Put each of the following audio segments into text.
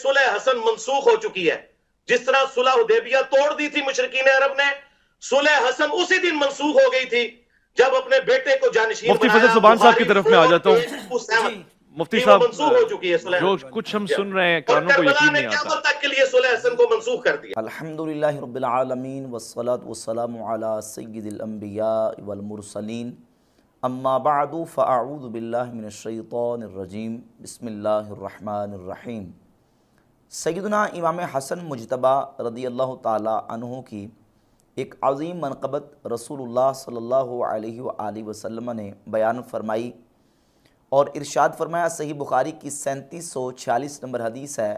सुलह हसन मंसूख हो चुकी है। जिस तरह सुलह हुदैबिया तोड़ दी थी मुशरिकीन अरब ने, सुलह हसन उसी दिन मंसूख हो गई थी जब अपने बेटे को जानशीन मुफ्ती बनाया। फजल सुभान साहब की तरफ में आ जाता हूँ। मुफ्ती साहब, मंसूख हो चुकी है सुलह जो हसन। कुछ हम सुन रहे हैं और कानों को करबला यकीन ने नहीं आता। क़यामत तक के लिए सुलह हसन को मंसूख कर दिया। अल्हम्दुलिल्लाहि रब्बिल आलमीन वस्सलातु वस्सलामु अला सय्यिदिल अंबिया वल मुरसलीन अम्मा बअदु फ़अऊज़ु बिल्लाहि मिनश शैतानिर रजीम बिस्मिल्लाहिर रहमानिर रहीम। सय्यदना इमाम हसन मुज्तबा रदियल्लाहु ताला अन्हु की एक अज़ीम मनक़बत रसूलुल्लाह सल्लल्लाहु अलैहि वआलिहि वसल्लम ने बयान फरमाई और इरशाद फरमाया। सही बुखारी की 3746 नंबर हदीस है,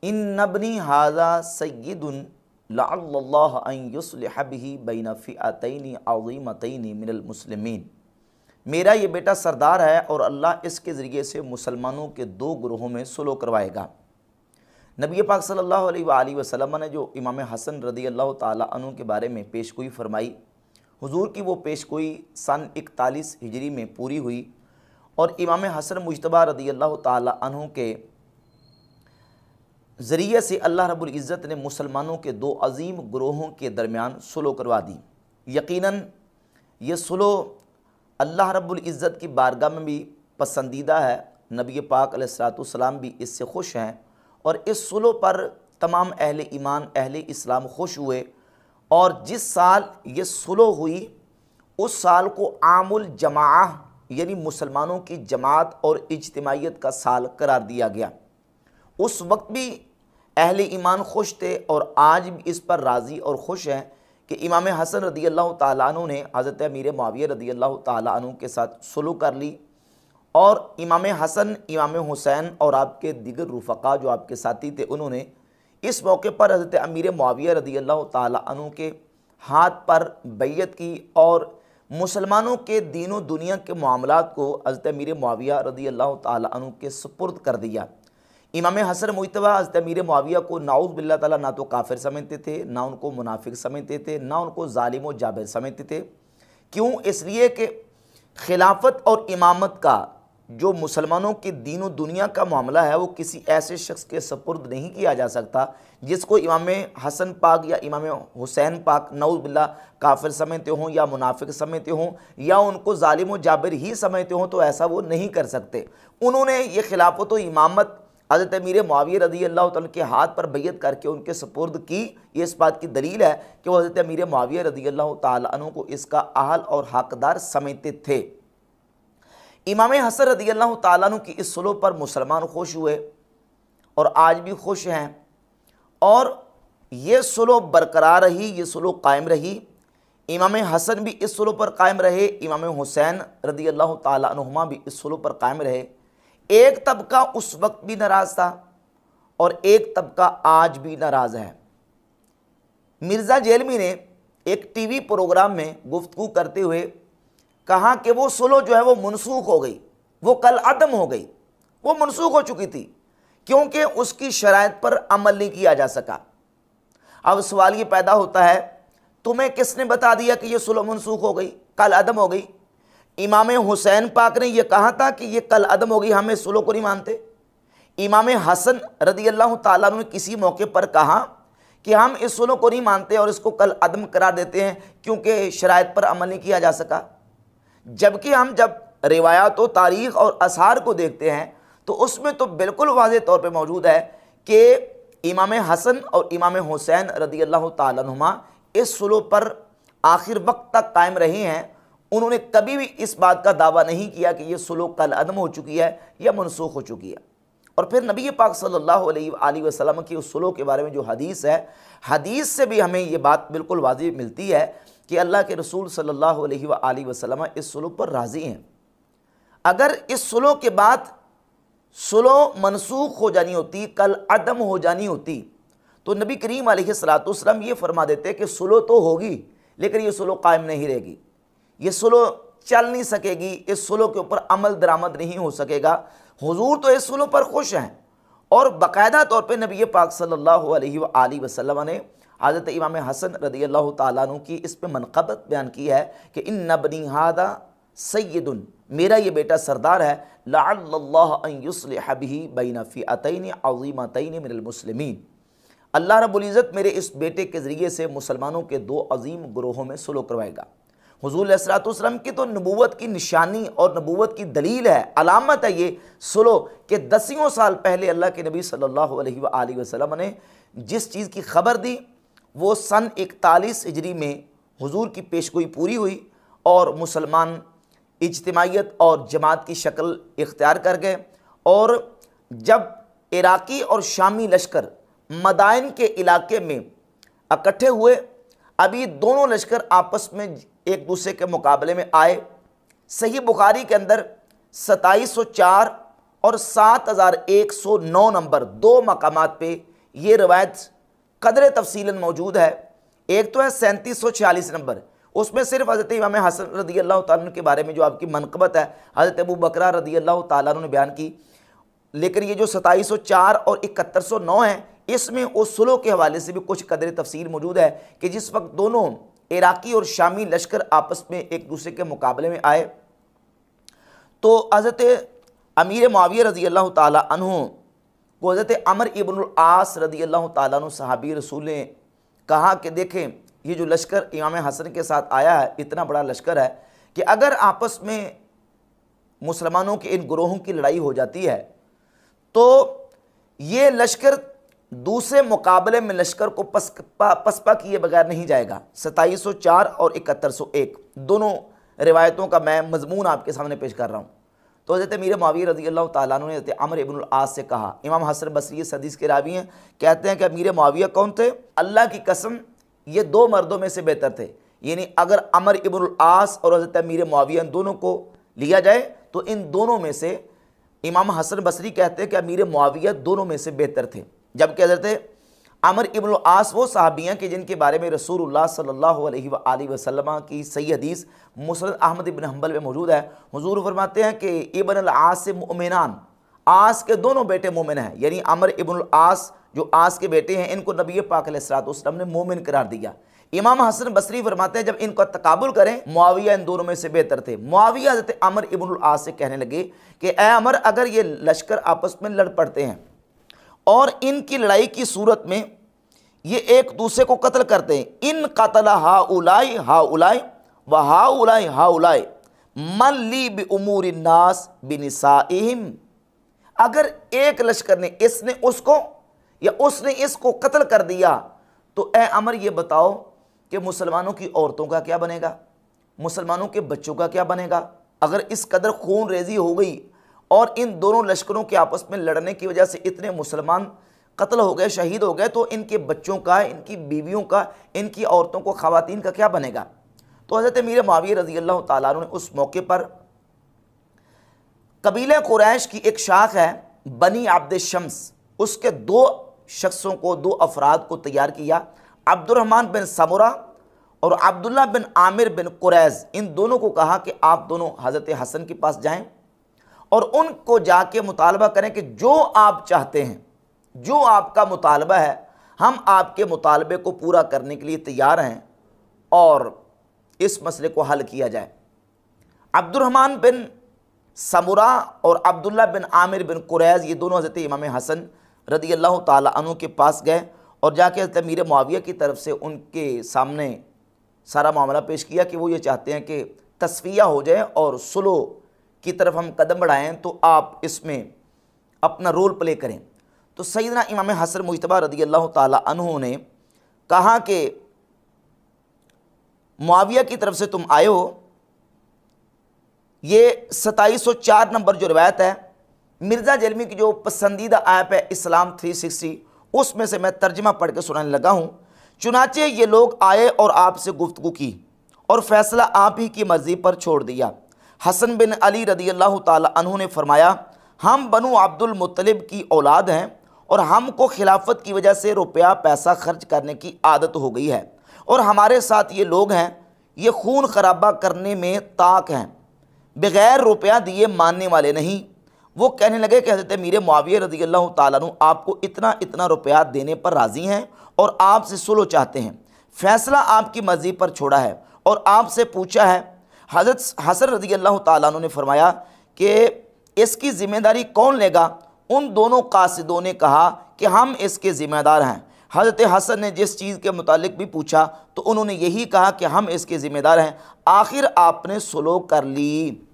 इन नबनी हाजा सय्यिदुन लअल्लल्लाह अन युस्लिह बिही बैन फ़िअतैनि अज़ीमतैनि मिनल मुस्लिमीन। मेरा ये बेटा सरदार है और अल्लाह इसके ज़रिए से मुसलमानों के दो ग्रोहों में सुलह करवाएगा। नबी पाक सल्लल्लाहु अलैहि वसल्लम ने जो इमाम हसन रदियल्लाहु ताला अन्हु के बारे में पेशगोई फरमाई, हुजूर की वो पेशगोई सन 41 हिजरी में पूरी हुई और इमाम हसन मुज्तबा रदियल्लाहु ताला अन्हु के ज़रिए से अल्लाह रब्बुल इज़्ज़त ने मुसलमानों के दो अजीम ग्रोहों के दरमियान सुलह करवा दी। यकीनन ये सुलह अल्लाह रब्बुल इज़्ज़त की बारगाह में भी पसंदीदा है। नबी पाक अलैहिस्सलाम भी इससे खुश हैं और इस सुलह पर तमाम अहले ईमान अहले इस्लाम खुश हुए और जिस साल ये सुलह हुई उस साल को आमुल जमाअह यानी मुसलमानों की जमात और इज्तिमाइयत का साल करार दिया गया। उस वक्त भी अहले ईमान खुश थे और आज भी इस पर राज़ी और खुश हैं कि इमाम हसन रदियल्लाहु ताला अन्हु ने हज़रत अमीर मुआविया रदियल्लाहु ताला अन्हु के साथ सुलह कर ली और इमाम हसन इमाम हुसैन और आपके दीगर रुफ़क़ा जो आपके साथी थे उन्होंने इस मौके पर हज़रत अमीर मुआविया रदियल्लाहु ताला अन्हु के हाथ पर बैयत की और मुसलमानों के दीनों दुनिया के मामलात को हज़रत अमीर मुआविया रदियल्लाहु ताला अन्हु के सुपुर्द कर दिया। इमाम हसन मुज्तबा हज़रत अमीर मुआविया को नाउज़ बिल्लाह ताला ना तो काफिर समझते थे, ना उनको मुनाफिक समझते थे, ना उनको ज़ालिम व जाबिर समझते थे। क्यों? इसलिए कि खिलाफत और इमामत का जो मुसलमानों के दीन व दुनिया का मामला है वो किसी ऐसे शख्स के सपुर्द नहीं किया जा सकता जिसको इमाम हसन पाक या इमाम हुसैन पाक नाउज़ बिल्लाह काफिर समझते हों या मुनाफिक समझते हों या उनको ज़ालिम व जाबिर ही समझते हों, तो ऐसा वो नहीं कर सकते। उन्होंने ये खिलाफत व इमामत हज़रत अमीर मुआविया रदियल्लाहु ताला के हाथ पर बैयत करके उनके सपुर्द की। ये इस बात की दलील है कि वो हज़रत अमीर मुआविया रदियल्लाहु ताला अन्हु को इसका अहल और हकदार समझते थे। इमाम हसन रदियल्लाहु ताला अन्हु की इस सुलह पर मुसलमान खुश हुए और आज भी खुश हैं और ये सुलह बरकरार रही, ये सुलह कायम रही। इमाम हसन भी इस सुलह पर कायम रहे, इमाम हुसैन रदियल्लाहु ताला अन्हुमा भी इस सुलह पर कायम रहे। एक तबका उस वक्त भी नाराज़ था और एक तबका आज भी नाराज़ है। मिर्ज़ा जेलमी ने एक टीवी प्रोग्राम में गुफ्तगू करते हुए कहा कि वो सुलह जो है वो मनसूख हो गई, वो कल अदम हो गई, वो मनसूख हो चुकी थी क्योंकि उसकी शराइत पर अमल नहीं किया जा सका। अब सवाल ये पैदा होता है, तुम्हें किसने बता दिया कि ये सुलह मनसूख हो गई, कल अदम हो गई? इमाम हुसैन पाक ने यह कहा था कि ये कल अदम हो गई, हम इस सुलह को नहीं मानते। इमाम हसन रदियल्लाहु ताला ने किसी मौके पर कहा कि हम इस सुलह को नहीं मानते और इसको कल अदम करार देते हैं क्योंकि शराइत पर अमल नहीं किया जा सका। जबकि हम जब रिवायात व तारीख़ और आसार को देखते हैं तो उसमें तो बिल्कुल वाज़ेह तौर पे मौजूद है कि इमाम हसन और इमाम हुसैन रदियल्लाहु ताला अन्हुमा इस सुलह पर आखिर वक्त तक कायम रहे हैं। उन्होंने कभी भी इस बात का दावा नहीं किया कि यह सुलह कल अदम हो चुकी है या मनसूख हो चुकी है। और फिर नबी पाक सल्लल्लाहु अलैहि वसल्लम की उस सुलह के बारे में जो हदीस है, हदीस से भी हमें ये बात बिल्कुल वाज़ेह मिलती है कि अल्लाह के रसूल सल्लल्लाहु अलैहि वसल्लम इस सुलह पर राज़ी हैं। अगर इस सुलह के बाद सुलह मनसूख हो जानी होती, कल अदम हो जानी होती, तो नबी करीम अलैहिस्सलातु वस्सलाम ये फरमा देते कि सुलह तो होगी लेकिन ये सुलह कायम नहीं रहेगी, ये सुलह चल नहीं सकेगी, इस सुलह के ऊपर अमल दरामद नहीं हो सकेगा। हुजूर तो इस सुलह पर खुश हैं और बाकायदा तौर पे नबी पाक सल्लल्लाहु अलैहि वसल्लम ने हज़रत इमाम हसन रदियल्लाहु ताला अन्हु की इस पे मनक़बत बयान की है कि इन नबनी हादा सय्यदुन, मेरा ये बेटा सरदार है, लअल्लल्लाह अन युस्लिह बिही बैन फ़िअतैन अज़ीमतैन मिनल मुस्लिमीन, अल्लाह रब्बुल इज़्ज़त मेरे इस बेटे के ज़रिए से मुसलमानों के दो अजीम ग्रोहों में सुलह करवाएगा। हुज़ूर अलैहिस्सलातु वस्सलाम की तो नबूवत की निशानी और नबूवत की दलील है, अलामत है ये सुलह कि 10 साल पहले अल्लाह के नबी सल्लल्लाहु अलैहि वसल्लम ने जिस चीज़ की ख़बर दी वो सन 41 हिजरी में हुज़ूर की पेशगोई पूरी हुई और मुसलमान इज्तिमाइयत और जमात की शक्ल इख्तियार कर गए। और जब इराकी और शामी लश्कर मदाइन के इलाके में इकट्ठे हुए, अभी दोनों लश्कर आपस में एक दूसरे के मुकाबले में आए। सही बुखारी के अंदर 2704 और 7109 नंबर दो मकामात पे ये रवायत कदर तफसीलन मौजूद है। एक तो है 3746 नंबर, उसमें सिर्फ हज़रत इमाम हसन रदी अल्लाह ताला अन्हु के बारे में जो आपकी मनक़बत है हज़रत अबू बकरा रदी अल्लाह ताला अन्हु ने बयान की। लेकिन ये जो 2704 और 7109 है, इसमें उस सुलह के हवाले से भी कुछ कदर तफसील मौजूद है कि जिस वक्त दोनों इराकी और शामी लश्कर आपस में एक दूसरे के मुकाबले में आए तो हज़रत अमीर मुआविया रज़ी अल्लाह ताला अन्हु को हज़रत अमर इब्नुल आस रज़ी अल्लाह ताला अन्हु सहाबी रसूल ने कहा कि देखें ये जो लश्कर इमाम हसन के साथ आया है इतना बड़ा लश्कर है कि अगर आपस में मुसलमानों के इन ग्रोहों की लड़ाई हो जाती है तो ये लश्कर दूसरे मुकाबले में लश्कर को पसपा किए बगैर नहीं जाएगा। 2704 और 7101 दोनों रिवायतों का मैं मजमून आपके सामने पेश कर रहा हूँ। तो हज़रत अमीर मुआविया रज़ी अल्लाह ताला अन्हु ने हज़रत अमर इब्नुल आस से कहा, इमाम हसन बसरी इस हदीस के रावी हैं, कहते हैं कि अमीर मुआविया कौन थे? अल्लाह की कसम ये दो मर्दों में से बेहतर थे। यानी अगर अमर इब्नुल आस और हज़रत अमीर मुआविया दोनों को लिया जाए तो इन दोनों में से इमाम हसन बसरी कहते हैं कि अमीर मुआविया दोनों में से बेहतर थे। जबकि हज़रत अमर इब्नुल आस वो सहाबियाँ कि जिनके बारे में रसूलुल्लाह सल्लल्लाहु अलैहि वसल्लम की सही हदीस मुस्नद अहमद इब्न हंबल में मौजूद है। हुजूर फरमाते हैं कि इब्न अल आस से मुमिनान, आस के दोनों बेटे मोमिन हैं। यानी अमर इब्नुल आस जो आस के बेटे हैं इनको नबी पाक अलैहिस्सलातु वस्सलाम ने मोमिन करार दिया। इमाम हसन बसरी फरमाते हैं जब इनका तकाबुल करें मुआविया इन दोनों में से बेहतर थे। मुआविया हज़रत अमर इब्नुल आस से कहने लगे कि ए अमर, अगर ये लश्कर आपस में लड़ पड़ते हैं और इनकी लड़ाई की सूरत में ये एक दूसरे को कत्ल करते हैं, इन कतला हाउलाई हाउलाई व हाउलाई हाउलाई मन ली बि उमूर नास बिनिसाइहिम, अगर एक लश्कर ने इसने उसको या उसने इसको कत्ल कर दिया तो ए अमर ये बताओ कि मुसलमानों की औरतों का क्या बनेगा, मुसलमानों के बच्चों का क्या बनेगा? अगर इस कदर खून रेजी हो गई और इन दोनों लश्करों के आपस में लड़ने की वजह से इतने मुसलमान कत्ल हो गए, शहीद हो गए, तो इनके बच्चों का, इनकी बीवियों का, इनकी औरतों को, ख़वातीन का क्या बनेगा? तो हज़रत अमीर मुआविया रज़ी अल्लाह ताला अन्हु ने उस मौके पर कबीले कुरैश की एक शाख है बनी अब्द शम्स, उसके दो शख्सों को, दो अफराद को तैयार किया, अब्दुर्रहमान बिन समूरा और अब्दुल्ला बिन आमिर बिन कुरैज़। इन दोनों को कहा कि आप दोनों हज़रत हसन के पास जाएं और उनको जाके मुतालबा करें कि जो आप चाहते हैं, जो आपका मुतालबा है, हम आपके मुतालबे को पूरा करने के लिए तैयार हैं और इस मसले को हल किया जाए। अब्दुर्रहमान बिन समूरा और अब्दुल्ला बिन आमिर बिन कुरैज़ ये दोनों हज़रत इमाम हसन रदी अल्लाह ताला अन्हु के पास गए और जाके हज़रत अमीर मुआविया की तरफ से उनके सामने सारा मामला पेश किया कि वो ये चाहते हैं कि तस्फिया हो जाए और सुलह की तरफ हम कदम बढ़ाएं, तो आप इसमें अपना रोल प्ले करें। तो सैयदना इमाम हसन मुज्तबा रदी अल्लाह ताला अन्हु ने कहा कि मुआविया की तरफ से तुम आए हो। ये 2704 नंबर जो रवायत है मिर्ज़ा जलमी की जो पसंदीदा ऐप है इस्लाम 360, उसमें से मैं तर्जमा पढ़ के सुनाने लगा हूँ। चुनाचे ये लोग आए और आपसे गुफ्तगू की और फ़ैसला आप ही की मर्ज़ी पर छोड़ दिया। हसन बिन अली रदी अल्लाह ताला अन्हु ने फरमाया, हम बनु अब्दुल मुत्तलिब की औलाद हैं और हमको खिलाफत की वजह से रुपया पैसा खर्च करने की आदत हो गई है और हमारे साथ ये लोग हैं, ये खून खराबा करने में ताक हैं, बग़ैर रुपया दिए मानने वाले नहीं। वो कहने लगे कि हज़रत अमीर मुआविया रज़ी अल्लाह ताला अन्हु आपको इतना इतना रुपया देने पर राज़ी हैं और आपसे सुलह चाहते हैं। फ़ैसला आपकी मर्ज़ी पर छोड़ा है और आपसे पूछा है। हज़रत हसन रज़ी अल्लाह ताला अन्हु ने फरमाया कि इसकी ज़िम्मेदारी कौन लेगा। उन दोनों कासिदों ने कहा कि हम इसके ज़िम्मेदार हैं। हज़रत हसन ने जिस चीज़ के मुतालिक भी पूछा तो उन्होंने यही कहा कि हम इसके ज़िम्मेदार हैं। आखिर आपने सुलह कर ली।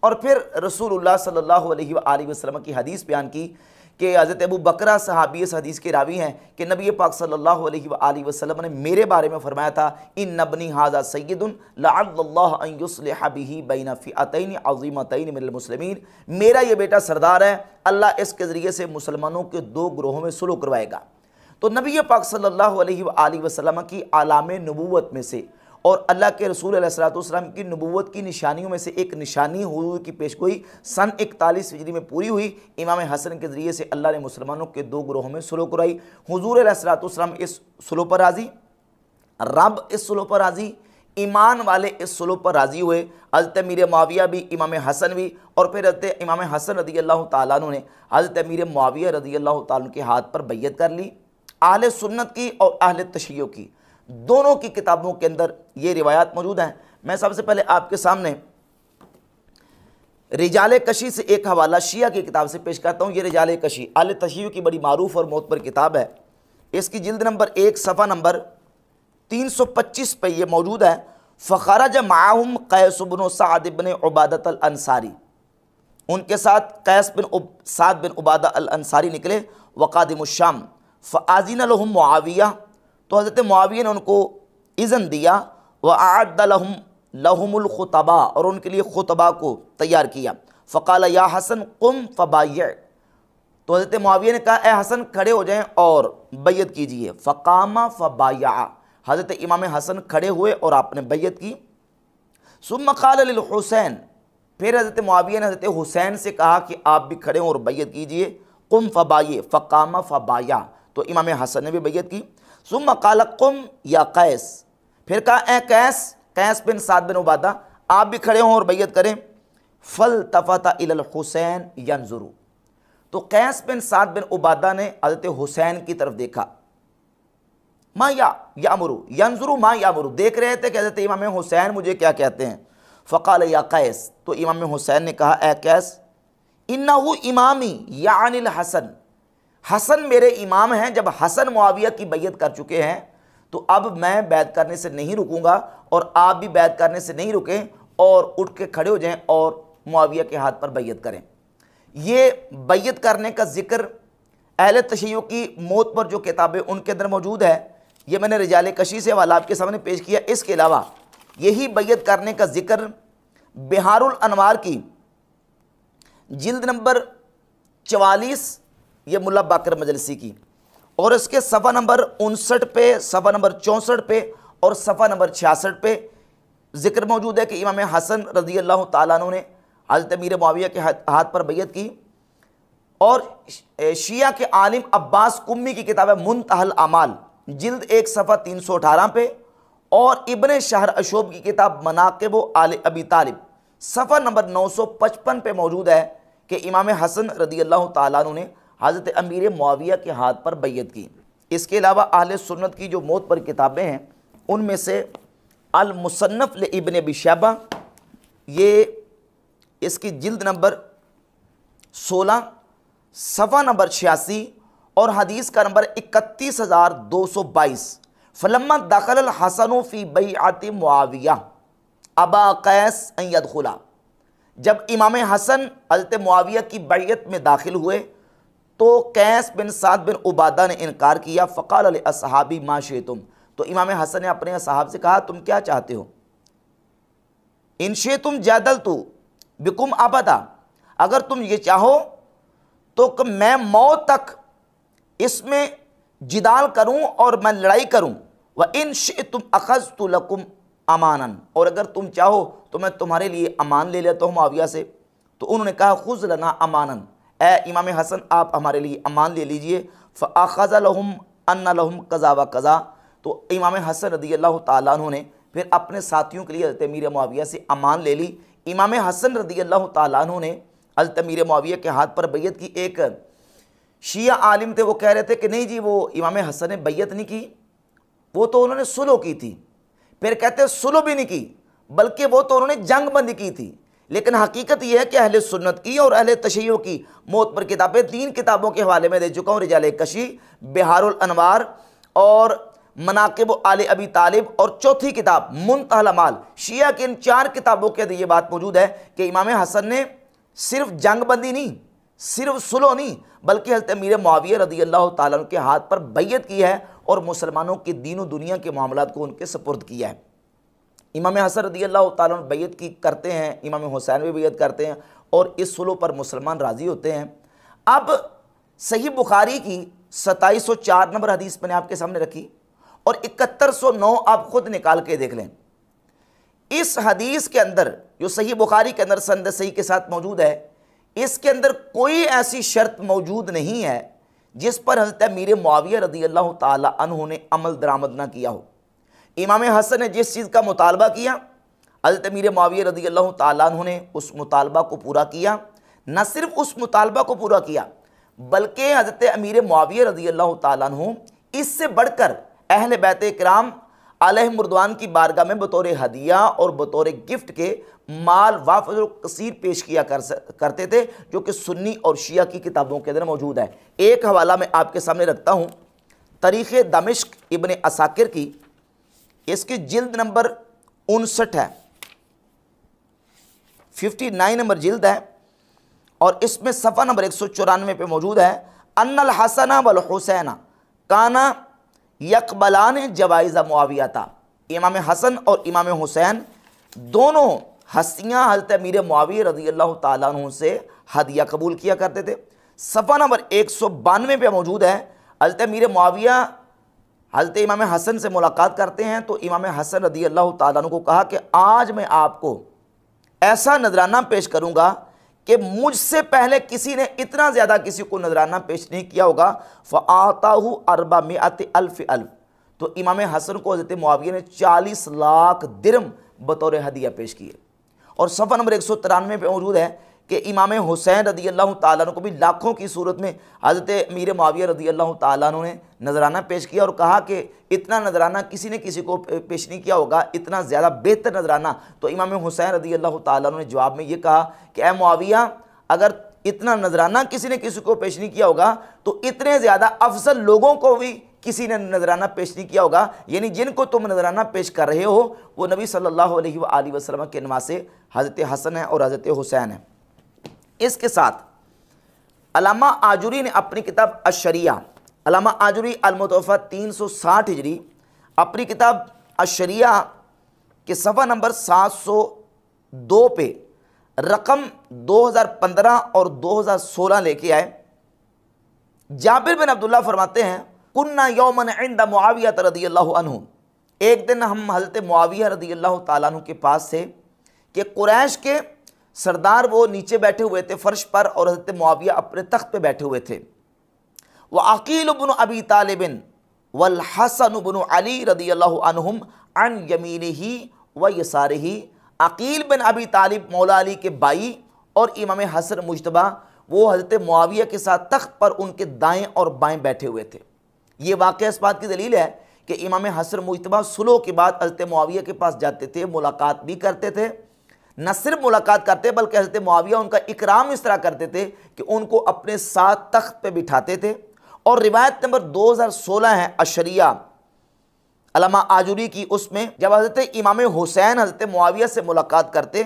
और फिर रसूलुल्लाह सल्लल्लाहु अलैहि वसल्लम की हदीस बयान की कि हज़रत अबू बकरा सहाबी इस हदीस के रावी हैं कि नबी पाक सल्लल्लाहु अलैहि वसल्लम ने मेरे बारे में फरमाया था, इन नबनी हाजा सय्यदुन लअल्लल्लाहु अन युस्लिह बिही बैन फ़िअतैन अज़ीमतैन मिनल मुस्लिमीन, मेरा ये बेटा सरदार है, अल्लाह इसके ज़रिए से मुसलमानों के दो ग्रोहों में सुलह करवाएगा। तो नबी पाक सल्लल्लाहु अलैहि वसल्लम की आलामे नबूवत में से और अल्लाह के रसूल अलैहिस्सलातु वस्सलाम की नबूवत की निशानियों में से एक निशानी हुजूर की पेशगोई सन 41 हिजरी में पूरी हुई। इमाम हसन के ज़रिए से अल्लाह ने मुसलमानों के दो ग्रोहों में सुलह कराई। हुजूर अलैहिस्सलातु वस्सलाम इस सुलह पर राज़ी, रब इस सुलह पर राज़ी, ईमान वाले इस सुलह पर राज़ी हुए। हज़रत अमीर मुआविया भी, इमाम हसन भी, और फिर हज़रत इमाम हसन रज़ी अल्लाह ताला अन्हु ने हज़रत अमीर मुआविया रज़ी अल्लाह ताला अन्हु के हाथ पर बैयत कर ली। अहले सुन्नत की और अहले तशय्युअ की दोनों की किताबों के अंदर ये रिवायात मौजूद हैं। मैं सबसे पहले आपके सामने रिजाले कशी से एक हवाला शिया की किताब से पेश करता हूँ। ये रिजाले कशी अहले तशय्युअ की बड़ी मारूफ और मोतबर किताब है। इसकी जिल्द नंबर 1 सफ़ा नंबर 325 पे ये मौजूद है। फ़खरज माहुम कैस बिन सअद बिन उबादत अल अंसारी, उनके साथ कैस बिन साद बिन उबादा अल अंसारी निकले। वक़ादिमुश शाम फ़आज़िन लहुम मुआविया, तो हज़रत मुआविया ने उनको इज़न दिया। व अअद्द लहुमुल खुतबा, और उनके लिए खुतबा को तैयार किया। फ़क़ाल या हसन कुम फ़बाय्य, तो हज़रत मुआविया ने कहा ए हसन खड़े हो जाएं और बैयत कीजिए। फ़क़ामा फ़बाय्या, हज़रत इमाम हसन खड़े हुए और आपने बैयत की। सुम्मा क़ाल लिल हुसैन, फिर हज़रत मुआविया ने हज़रत हुसैन से कहा कि आप भी खड़े हों और बैयत कीजिए। कुम फ़बाय्य फ़क़ामा फ़बाय्या, तो इमाम हसन ने भी बैयत की। सुम्मा क़ाल कुम या कैस, फिर कहा ए कैस, कैस बिन साद बिन उबादा, आप भी खड़े हों और बैयत करें। फ़ल्तफ़ता इलल हुसैन यंजुरु, तो कैस बिन साद बिन उबादा ने हज़रत हुसैन की तरफ देखा। मा यामुरु यंजुरु मा यामुरु, देख रहे थे कि हज़रत इमाम हुसैन मुझे क्या कहते हैं। फ़क़ाल या कैस, तो इमाम हुसैन ने कहा ए कैस, इन्नहु इमामी यानिल हसन, हसन मेरे इमाम हैं। जब हसन मुआविया की बैयत कर चुके हैं तो अब मैं बैत करने से नहीं रुकूंगा और आप भी बैत करने से नहीं रुकें और उठ के खड़े हो जाएं और मुआविया के हाथ पर बैयत करें। ये बैयत करने का जिक्र अहले तशय्युअ की मौत पर जो किताबें उनके अंदर मौजूद है, ये मैंने रिजाले कशी से हवाला आपके सामने पेश किया। इसके अलावा यही बैयत करने का जिक्र बिहारुल अनवार की जिल्द नंबर 44, ये मुल्ला बाकर मजलिसी की, और इसके सफ़ा नंबर 59 पे, सफ़ा नंबर 64 पे और सफ़ा नंबर 66 पे जिक्र मौजूद है कि इमाम हसन रज़ी अल्लाह ताला अन्हु ने हज़रत अमीर मुआविया के हाथ पर बैयत की। और शिया के आलिम अब्बास कुम्मी की किताब है मुंतहल अमाल, जिल्द 1 सफ़ा 318 पे, और इब्ने शहर अशोब की किताब मनाक़िब आले अबी तालिब सफ़ा नंबर 955 पे मौजूद है कि इमाम हसन रज़ी अल्लाह ताला अन्हु ने हज़रत अमीर मुआविया के हाथ पर बैयत की। इसके अलावा अहले सुन्नत की जो मौत पर किताबें हैं उनमें से अल मुसन्नफ़ ले इब्न अबी शैबा, ये इसकी जिल्द नंबर 16 सफ़ा नंबर 86 और हदीस का नंबर 31,222। फलम्मा दखल अल हसन फ़ी बैअत मुआविया अबा कैस अन यदखुला, जब इमाम हसन हज़रत मुआविया की बैयत में दाखिल हुए तो कैस बिन साद बिन उबादा ने इनकार किया। फ़क़ाल अल असहाबी मा शिअ्तुम, तो इमाम हसन ने अपने असहाब से कहा तुम क्या चाहते हो। इन शिअ्तुम जादलतु बिकुम अबदा, अगर तुम ये चाहो तो मैं मौत तक इसमें जिदाल करूं और मैं लड़ाई करूं। व इन शिअ्तुम अख़ज़्तु लकुम अमानन, और अगर तुम चाहो तो मैं तुम्हारे लिए अमान ले लेता हूँ मुआविया से। तो उन्होंने कहा खुज़ लना अमानन, ए इमाम हसन आप हमारे लिए अमान ले लीजिए। फ़अख़ज़ लहुम अन्ना लहुम कज़ा व कज़ा, तो इमाम हसन रज़ी अल्लाह ताला अन्हु ने फिर अपने साथियों के लिए हज़रत अमीर मुआविया से अमान ले ली। इमाम हसन रज़ी अल्लाह ताला अन्हु ने हज़रत अमीर मुआविया के हाथ पर बैयत की। एक शिया आलिम थे, वो कह रहे थे कि नहीं जी, वो इमाम हसन ने बैयत नहीं की, वो तो उन्होंने सुलह की थी। फिर कहते सुलह भी नहीं की, बल्कि वो तो उन्होंने जंग बंदी की थी। लेकिन हकीकत यह है कि अहले सुन्नत की और अहले तशय्यो की मौत पर किताबें 3 किताबों के हवाले में दे चुका हूँ, रिजाल कशी, बिहारुल अनवार और मनाकिब आले अबी तालिब, और चौथी किताब मुंतहल अमाल। शिया की इन 4 किताबों के अंदर ये बात मौजूद है कि इमाम हसन ने सिर्फ जंग बंदी नहीं, सिर्फ सुलह नहीं, बल्कि हज़रत अमीर मुआविया रज़ी अल्लाह ताला अन्हु के हाथ पर बैयत की है और मुसलमानों के दीन और दुनिया के मामलात को उनके सपुर्द किया है। इमाम हसन रज़ी अल्लाह ताला अन्हु बैयत की करते हैं, इमाम हुसैन भी बैयत करते हैं और इस सुलह पर मुसलमान राज़ी होते हैं। अब सही बुखारी की 2704 नंबर हदीस मैंने आपके सामने रखी और 7109 आप खुद निकाल के देख लें। इस हदीस के अंदर जो सही बुखारी के अंदर संद सही के साथ मौजूद है, इसके अंदर कोई ऐसी शर्त मौजूद नहीं है जिस पर हज़रत अमीर मुआविया रज़ी अल्लाह ताला अन्हु ने अमल दरामद ना किया हो। इमाम हसन ने जिस चीज़ का मुतालबा किया, हज़रत अमीर मुआविया रज़ी अल्लाह ताला अन्हु ने उस मुतालबा को पूरा किया। न सिर्फ उस मुतालबा को पूरा किया, बल्कि हज़रत अमीर मुआविया रज़ी अल्लाह ताला अन्हु इससे बढ़कर अहले बैत इकराम अलैहिमुर्रिदवान की बारगाह में बतौर हदिया और बतौर गिफ्ट के माल वाफ़िर कसीर पेश किया करते थे, जो कि सुन्नी और शिया की किताबों के अंदर मौजूद है। एक हवाला मैं आपके सामने रखता हूँ, तारीख़ दमिश्क इब्न असाकिर की, इसकी जिल्द नंबर 59 है, 59 नंबर जिल्द है, और इसमें सफ़ा नंबर 194 पे मौजूद है, अन्नल हसना वल हुसैना काना यकबलान जवाइज़ मुआविया था। इमाम हसन और इमाम हुसैन दोनों हस्तियाँ हज़रत अमीर मुआविया रज़ी अल्लाह ताला अन्हु से हदिया कबूल किया करते थे। सफ़ा नंबर 192 पे मौजूद है, हज़रत अमीर मुआविया हज़रत इमाम हसन से मुलाकात करते हैं तो इमाम हसन रज़ी अल्लाह ताला अन्हु को कहा कि आज मैं आपको ऐसा नजराना पेश करूँगा कि मुझसे पहले किसी ने इतना ज़्यादा किसी को नजराना पेश नहीं किया होगा। फ़आताहु 400,000 तो इमाम हसन को हज़रत मुआविया ने 40 लाख दिरहम बतौर हदिया पेश किए। और सफ़ा नंबर 193 पे मौजूद है कि इमाम हुसैन रज़ी अल्लाह ताला अन्हु को भी लाखों की सूरत में हज़रत अमीर मुआविया रज़ी अल्लाह ताला अन्हु ने नजराना पेश किया और कहा कि इतना नजराना किसी ने किसी को पेश नहीं किया होगा, इतना ज़्यादा बेहतर नजराना। तो इमाम हुसैन रज़ी अल्लाह ताला अन्हु ने जवाब में ये कहा कि ए मुआविया, अगर इतना नजराना किसी ने किसी को पेश नहीं किया होगा तो इतने ज़्यादा अफजल लोगों को भी किसी ने नजराना पेश नहीं किया होगा। यानी जिनको तुम नजराना पेश कर रहे हो वो नबी सल्लल्लाहु अलैहि वसल्लम के नवासे हज़रत हसन है और हज़रत हुसैन है। इसके साथ अल्लामा आजुरी ने अपनी किताब अशरिया, अल्लामा आजुरी अल-मुतवफ़ा 360 हिजरी, अपनी किताब अशरिया के सफ़ा नंबर 702 पे रकम 2015 और 2016 लेके आए। जाबिर बिन अब्दुल्लाह फरमाते हैं, कुन्ना यौमन इंद मुआविया रज़ियल्लाहु अन्हु, एक दिन हम हज़रत मुआविया रज़ियल्लाहु ताला अन्हु के पास थे कि कुरैश के सरदार वो नीचे बैठे हुए थे फर्श पर और हज़रत मुआविया अपने तख्त पे बैठे हुए थे। व अकील इब्न अबी तालिबिन वल हसन इब्न अली रज़ियल्लाहु अन्हुम अन यमीनिही व यसारिही, अकील बिन अबी तालिब मौला अली के भाई और इमाम हसन मुज्तबा वो हज़रत मुआविया के साथ तख्त पर उनके दाएं और बाएं बैठे हुए थे। ये वाक़या इस बात की दलील है कि इमाम हसन मुज्तबा सुलह के बाद हज़रत मुआविया के पास जाते थे, मुलाकात भी करते थे। न सिर्फ मुलाकात करते बल्कि हज़रत मुआविया उनका इकराम इस तरह करते थे कि उनको अपने साथ तख्त पे बिठाते थे। और रिवायत नंबर 2016 है अशरिया अल्लामा आजुरी की, उसमें जब हज़रत इमाम हुसैन हज़रत मुआविया से मुलाकात करते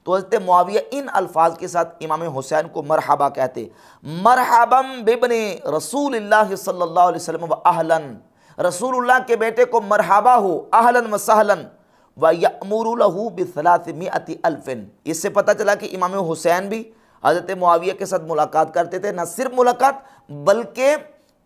तो हज़रत मुआविया इन अल्फाज के साथ इमाम हुसैन को मरहबा कहते, मरहबम बिब्ने रसूलिल्लाह सल्लल्लाहु अलैहि वसल्लम व अहलन, रसूलुल्लाह के बेटे को मरहबा हो, अहलन व सहलन व यअमुरु लहू बिसलासिमिअति अल्फिन। इससे पता चला कि इमाम हुसैन भी हज़रत मुआविया के साथ मुलाकात करते थे। न सिर्फ मुलाकात बल्कि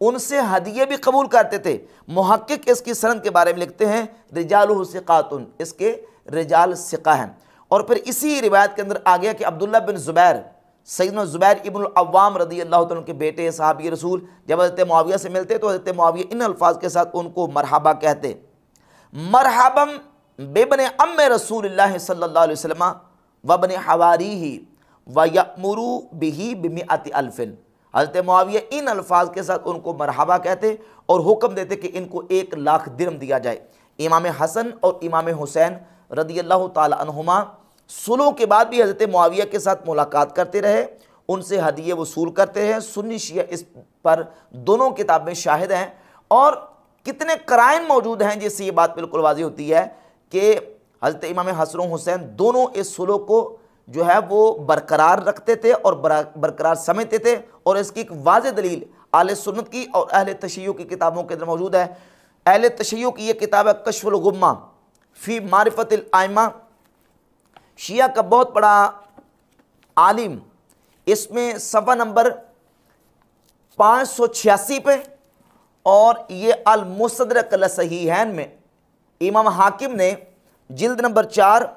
उनसे हदिये भी कबूल करते थे। मुहक्किक इसकी सनद के बारे में लिखते हैं, रिजालुहु सिक़ातुन, इसके रिजाल सिक़ा हैं। और फिर इसी रिवायत के अंदर आ गया कि अब्दुल्ला बिन ज़ुबैर, सैयदना ज़ुबैर इब्न अव्वाम रज़ियल्लाहु तआला के बेटे सहाबी रसूल, जब हज़रत मुआविया से मिलते तो हज़रत मुआविया इन अल्फाज के साथ उनको मरहबा कहते, मरहबम बिब्ने अम्मे रसूलिल्लाह सल्लल्लाहु अलैहि वसल्लम व बने हवारीही व यअमुरु बिही बिमिअति अल्फिन। हज़रत मुआविया इन अल्फाज के साथ उनको मरहबा कहते और हुक्म देते कि इनको 1 लाख दिरहम दिया जाए। इमाम हसन और इमाम हुसैन रदी अल्लाह ताला अन्हुमा सुलह के बाद भी हज़रत मुआविया के साथ मुलाकात करते रहे, उनसे हदिये वसूल करते हैं। सुन्नी शिया इस पर दोनों किताब में शाहिद हैं और कितने कराइन मौजूद हैं जिससे ये बात बिल्कुल वाज़ी होती है कि हज़रत इमाम हसन हुसैन दोनों इस सुलह को जो है वो बरकरार रखते थे और बरकरार समझते थे। और इसकी एक वाज़ेह दलील आले सुन्नत की और अहले तशय्युअ की किताबों के अंदर मौजूद है। अहले तशय्युअ की ये किताब है कश्फुल गुम्मा फ़ी मारिफतिल आइम्मा, शिया का बहुत बड़ा आलिम, इसमें सफ़ा नंबर 586 पे और ये अल मुस्तदरक अल सहीहैन में इमाम हाकिम ने जिल्द नंबर 4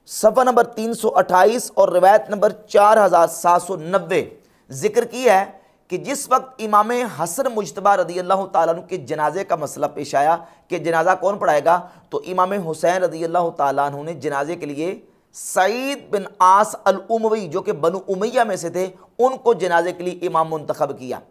सफ़ा नंबर 328 और रिवायत नंबर 4790 जिक्र की है कि जिस वक्त इमाम हसन मुज्तबा रदी अल्लाह ताला अन्हु के जनाजे का मसला पेश आया कि जनाजा कौन पढ़ाएगा, तो इमाम हुसैन रदी अल्लाह ताला अन्हु ने जनाजे के लिए सईद बिन आस अल उमवी जो कि बनु उमैया में से थे उनको जनाजे के लिए इमाम मुंतखब किया।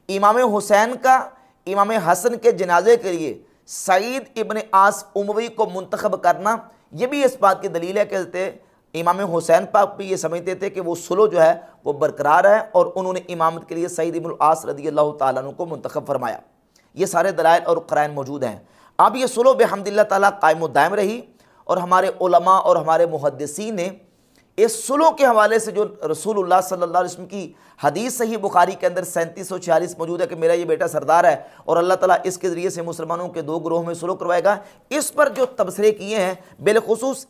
इमाम हुसैन का इमाम हसन के जनाजे के लिए सईद इब्न आस उमवी को मुंतखब करना, ये भी इस बात की दलील है कि इमाम हुसैन पाक भी ये समझते थे कि वो सुलह जो है वो बरकरार है और उन्होंने इमामत के लिए सईद इब्न आस रदी अल्लाह ताला अन्हु को मुंतखब फरमाया। ये सारे दलाइल और क़राइन मौजूद हैं। अब ये सुलह बिहम्दिल्लाह ताला कायम दायम रही और हमारे उलमा और हमारे मुहद्दिसीन ने इस सुलह के हवाले से जो रसूलुल्लाह सल्लल्लाहु अलैहि वसल्लम की हदीस सही बुखारी के अंदर 3746 मौजूद है कि मेरा ये बेटा सरदार है और अल्लाह ताला इसके ज़रिए से मुसलमानों के दो ग्रोह में सुलह करवाएगा, इस पर जो तबसरे किए हैं बिलखुसूस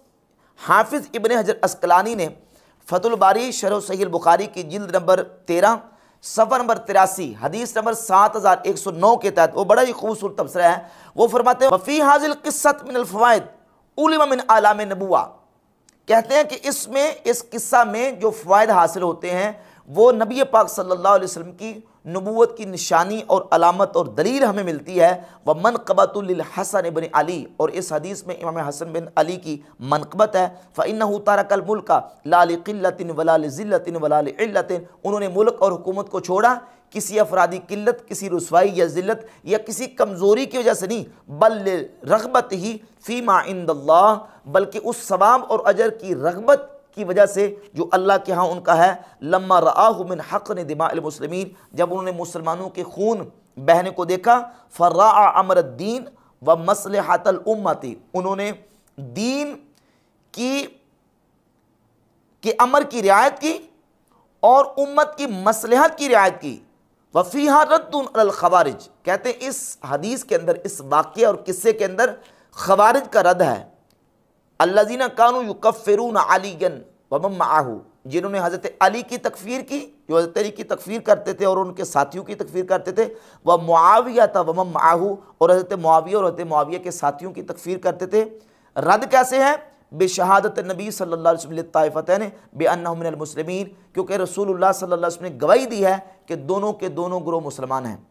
हाफिज़ इब्न हजर अस्कलानी ने फतुल बारी शरह सही बुखारी की जिल्द नंबर 13 सफ़ा नंबर 83 हदीस नंबर 7109 के तहत वो बड़ा ही खूबसूरत तबसरा है। वो फरमाते हैं वफ़ी हाज़िल क़िस्सत मिनल फ़वाइद उलिमा मिन आलाम नबुव्वा, कहते हैं कि इसमें इस किस्सा में जो फ़वाइद हासिल होते हैं वो नबी पाक सल्लल्लाहु अलैहि वसल्लम की नबूवत की निशानी और अलामत और दलील हमें मिलती है। व मनक़बतुल लिल हसन इब्न अली, और इस हदीस में इमाम हसन बिन अली की मनक़बत है। फ़इन्नहु तरकल मुल्का ला लिक़िल्लतिन वला लिज़िल्लतिन वला लिइल्लतिन, उन्होंने मुल्क और हुकूमत को छोड़ा किसी अफरादी किल्लत, किसी रुसवाई या ज़िल्लत या किसी कमज़ोरी की वजह से नहीं, बल रग़बत ही फ़ीमा इंदल्लाह, बल्कि उस सवाब और अजर की रग़बत की वजह से जो अल्लाह के यहाँ उनका है। लम्मा रआहु मिन हक़्न दिमाइल मुस्लिमीन, जब उन्होंने मुसलमानों के खून बहने को देखा, फ़र्राअ अमर दीन व मसलहतल उम्मती, उन्होंने दीन की अमर की रियायत की और उम्मत की मसलहत की रियायत की। वफ़ीहा रद्दुन अलल ख़वारिज, कहते हैं इस हदीस के अंदर, इस वाक़े और किस्से के अंदर ख़वारिज का रद्द है। अल्लज़ीना कानू युकफ़िरून अलीयन व मन मअहू, जिन्होंने हज़रत अली की तकफ़ीर की, जो हज़रत अली की तकफ़ीर करते थे और उनके साथियों की तकफ़ीर करते थे। व मुआविया था व मन मअहू, और हज़रत मुआविया और हज़रत मुआविया के साथियों की तकफ़ीर करते थे। रद्द कैसे है? बेशहादत नबी सल्लल्लाहु अलैहि वसल्लम ताइफ़तैन बिअन्नहुम मिनल मुस्लिमीन, क्योंकि रसूलुल्लाह सल्लल्लाहु अलैहि वसल्लम ने गवाही दी है कि दोनों के दोनों ग्रोह मुसलमान हैं।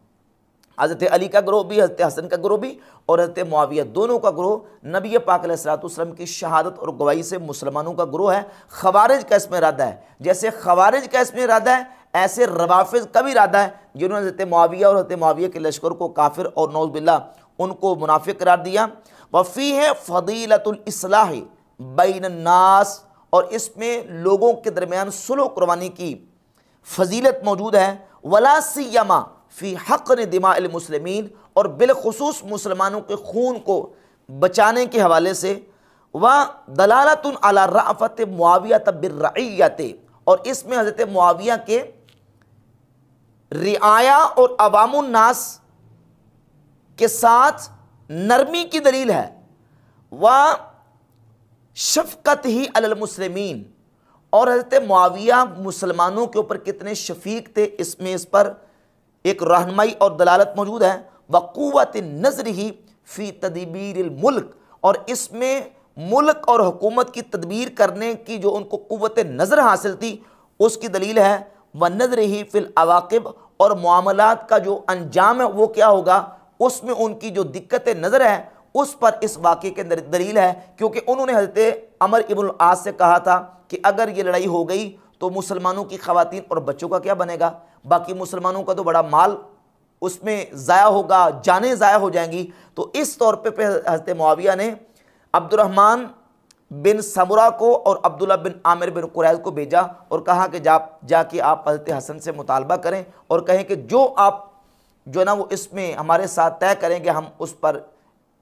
हज़रत अली का ग्रोह भी, हज़रत हसन का ग्रोह भी और हज़रत मुआविया दोनों का ग्रोह नबी पाक अलैहिस्सलातु वस्सलाम की शहादत और गवाही से मुसलमानों का ग्रोह है। ख़वारिज का इसमें रद्द है। जैसे ख़वारिज का इसमें रद्द है, ऐसे रवाफ़िज़ का भी रद्द है, जिन्होंने हज़रत मुआविया और हज़रत मुआविया के लश्कर को काफिर और नौज़ बिल्लाह उनको मुनाफिक करार दिया। वफ़ीह फ़दीलतुल इस्लाह बैन नास, और इसमें लोगों के दरमियान सुलह कुर्बानी की फजीलत मौजूद है। वला सियमा फ़ी हक़्न दिमाइल मुस्लिमीन, और बिलखुसूस मुसलमानों के खून को बचाने के हवाले से। व दलालतुन अला रअफ़त मुआविया बिर्रइयत, और इसमें हज़रत मुआविया के रिआया और अवामुन नास के साथ नरमी की दलील है। व शफ़क़त ही अलल मुस्लिमीन, और हज़रत मुआविया मुसलमानों के ऊपर कितने शफ़ीक थे, इसमें इस पर एक रहनुमाई और दलालत मौजूद है। वक़ुव्वत नज़रिही फ़ी तदबीरिल मुल्क, और इसमें मुल्क और हुकूमत की तदबीर करने की जो उनको क़ुव्वत नज़र हासिल थी उसकी दलील है। व नज़रिही फ़िल अवाक़िब, और मामलात का जो अंजाम है वो क्या होगा, उसमें उनकी जो दिक्कत नज़र है उस पर इस वाक़े के अंदर दलील है। क्योंकि उन्होंने हज़रत अमर इब्न आस से कहा था कि अगर ये लड़ाई हो गई तो मुसलमानों की ख़वातीन और बच्चों का क्या बनेगा, बाकी मुसलमानों का तो बड़ा माल उसमें ज़ाया होगा, जानें ज़ाया हो जाएंगी। तो इस तौर पे हज़रत मुआविया ने अब्दुर्रहमान बिन समरा को और अब्दुल्ला बिन आमिर बिन कुरैज़ को भेजा और कहा कि जाके आप हज़रत हसन से मुतालबा करें और कहें कि जो आप जो ना वो इसमें हमारे साथ तय करेंगे हम उस पर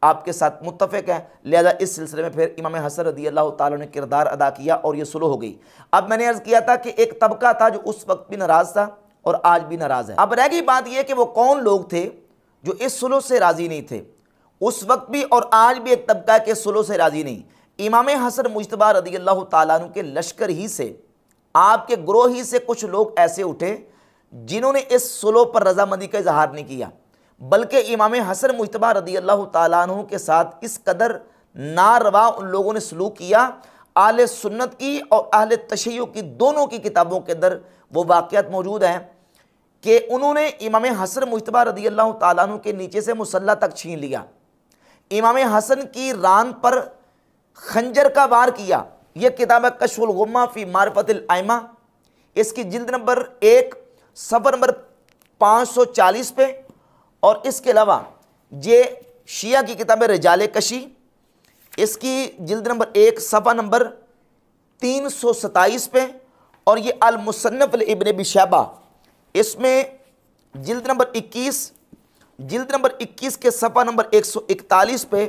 आपके साथ मुत्तफ़िक हैं। लिहाजा इस सिलसिले में फिर इमाम हसन रज़ी अल्लाह ताला ने किरदार अदा किया और ये सुलह हो गई। अब मैंने अर्ज़ किया था कि एक तबका था जो उस वक्त भी नाराज़ था और आज भी नाराज़ है। अब रह गई बात यह कि वो कौन लोग थे जो इस सुलह से राज़ी नहीं थे, उस वक्त भी और आज भी एक तबका के सुलह से राज़ी नहीं। इमाम हसन मुज्तबा रज़ी अल्लाह ताला अन्हु के लश्कर ही से, आपके ग्रोह ही से कुछ लोग ऐसे उठे जिन्होंने इस सुलह पर रज़ामंदी का इजहार नहीं किया, बल्कि इमाम हसन मुज्तबा रज़ी अल्लाह ताला अन्हु के साथ इस कदर नारवा उन लोगों ने सलूक किया। आले सुन्नत की और अहले तशय्युअ की दोनों की किताबों के अंदर वो वाक़यात मौजूद हैं कि उन्होंने इमाम हसन मुज्तबा रज़ी अल्लाह ताला अन्हु के नीचे से मुसल्ला तक छीन लिया, इमाम हसन की रान पर खंजर का वार किया। यह किताब है कश्फुल गुम्मा फ़ी मारिफतिल आइमा, इसकी जिल्द नंबर 1 सफ़र नंबर 540 पे। और इसके अलावा ये शिया की किताब है रिजाले कशी, इसकी जिल्द नंबर 1 सफ़ा नंबर 327 पे। और ये अल मुसन्नफ़ इब्न अबी शैबा, इसमें जिल्द नंबर 21 के सफ़ा नंबर 141 पे,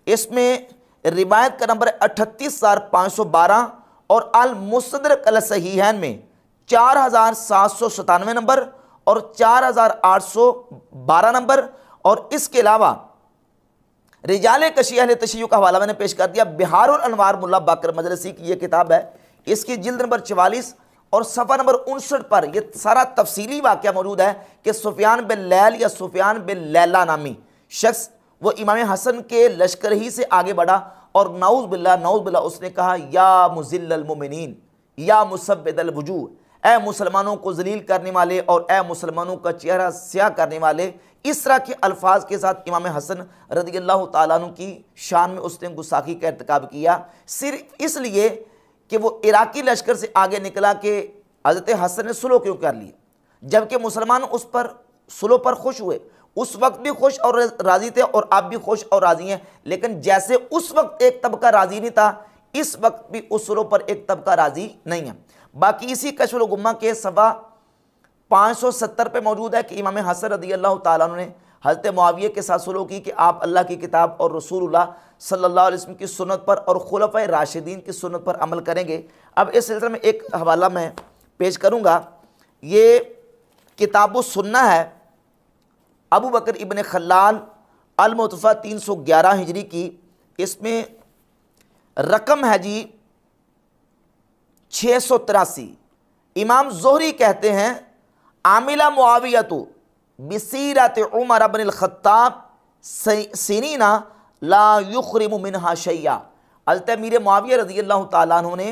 इसमें रिवायत का नंबर 38,512 और अल मुस्तदरक अल सहीहैन में 4,797 नंबर और 4,812 नंबर। और इसके अलावा रिजाले कशी अहले तशय्युअ का हवाला मैंने पेश कर दिया। बिहारुल अनवार मुल्ला बाकर मजलिसी की यह किताब है, इसकी जिल्द नंबर 44 और सफ़ा नंबर 59 पर यह सारा तफसीली वाक़या मौजूद है कि सुफियान बिन लैल या सुफियान बिन लैला नामी शख्स वो इमाम हसन के लश्कर ही से आगे बढ़ा और नाउज़ बिल्लाह उसने कहा, या मुज़िल्लल मुमिनीन या मुसब्बिदल वजूह, ए मुसलमानों को जलील करने वाले और ए मुसलमानों का चेहरा स्याह करने वाले। इस तरह के अल्फाज के साथ इमाम हसन रज़ी अल्लाह ताला अन्हु की शान में उसने गुस्ताखी का इर्तिकाब किया, सिर्फ इसलिए कि वो इराकी लश्कर से आगे निकला कि हज़रत हसन ने सुलह क्यों कर ली, जबकि मुसलमान उस पर सुलह पर खुश हुए। उस वक्त भी खुश और राज़ी थे और आप भी खुश और राज़ी हैं, लेकिन जैसे उस वक्त एक तबका राज़ी नहीं था, इस वक्त भी उस सुलह पर एक तबका राज़ी नहीं है। बाकी इसी कश्फुल गुम्मा के सफ़ा 570 पे मौजूद है कि इमाम हसन रज़ी अल्लाह ताला अन्हु ने हज़रत मुआविया के साथ सुलह की कि आप अल्लाह की किताब और रसूलुल्लाह सल्लल्लाहु अलैहि वसल्लम की सुन्नत पर और खुलफ़ाए राशिदीन की सुन्नत पर अमल करेंगे। अब इस सिलसिले में एक हवाला मैं पेश करूँगा, ये किताबुस सुन्ना है अबू बकर इब्न खल्लाल अल मुतफ़ा 311 हिजरी की, इसमें रकम है जी 683। इमाम ज़ोहरी कहते हैं, आमिला मुआवियतु बिसीरत उमर इब्न अल-खत्ताब सिनीना ला युखरिमु मिनहा शैया। हज़रत अमीर मुआविया रज़ी अल्लाह ताला अन्हु ने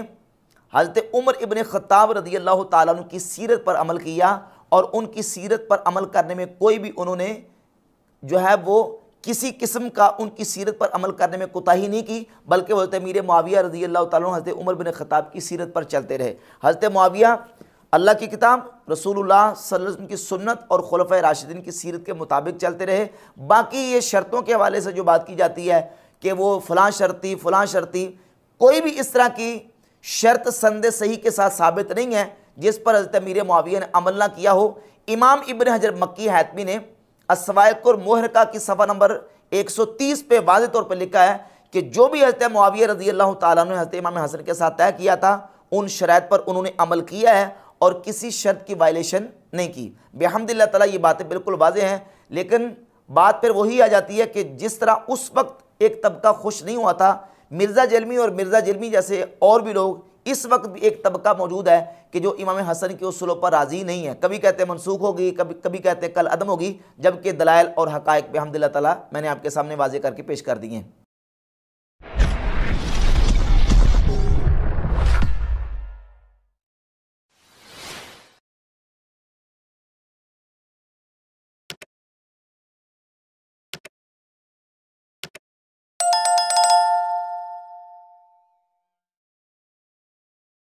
हज़रत उमर इब्न खत्ताब रज़ी अल्लाह ताला अन्हु की सीरत पर अमल किया और उनकी सीरत पर अमल करने में कोई भी उन्होंने जो है वो किसी किस्म का उनकी सीरत पर अमल करने में कोताही नहीं की, बल्कि हज़रत अमीर मुआविया रज़ी अल्लाह ताला अन्हु हज़रत उमर बिन खत्ताब की सीरत पर चलते रहे। हज़रत मुआविया अल्लाह की किताब, रसूलुल्लाह सल्लल्लाहु अलैहि वसल्लम की सुन्नत और खुलफ़ाए राशिदीन की सीरत के मुताबिक चलते रहे। बाकी ये शर्तों के हवाले से जो बात की जाती है कि वो फ़लाँ शर्ती, कोई भी इस तरह की शर्त संदे सही के साथ साबित नहीं है जिस पर हज़रत अमीर मुआविया ने अमल ना किया हो। इमाम इब्न हजर मक्की हैतमी ने अस्सवाइक़ुल मुहरका की सफ़ा नंबर 130 पे वाज़ेह तौर पर लिखा है कि जो भी हज़रत मुआविया रज़ी अल्लाह ताला अन्हु ने हज़रत इमाम हसन के साथ तय किया था, उन शराइत पर उन्होंने अमल किया है और किसी शर्त की वायलेशन नहीं की। बिहम्दिल्लाह ताला ये बातें बिल्कुल वाज़ेह हैं, लेकिन बात फिर वही आ जाती है कि जिस तरह उस वक्त एक तबका खुश नहीं हुआ था, मिर्ज़ा जलमी और मिर्ज़ा जलमी जैसे और भी लोग, इस वक्त भी एक तबका मौजूद है कि जो इमाम हसन के उस सुलह पर राज़ी नहीं है। कभी कहते हैं मनसूख होगी, कभी कहते हैं कल अदम होगी, जबकि दलाइल और हक़ाइक़ बिहम्दिल्लाह ताला मैंने आपके सामने वाज़ेह करके पेश कर दिए हैं।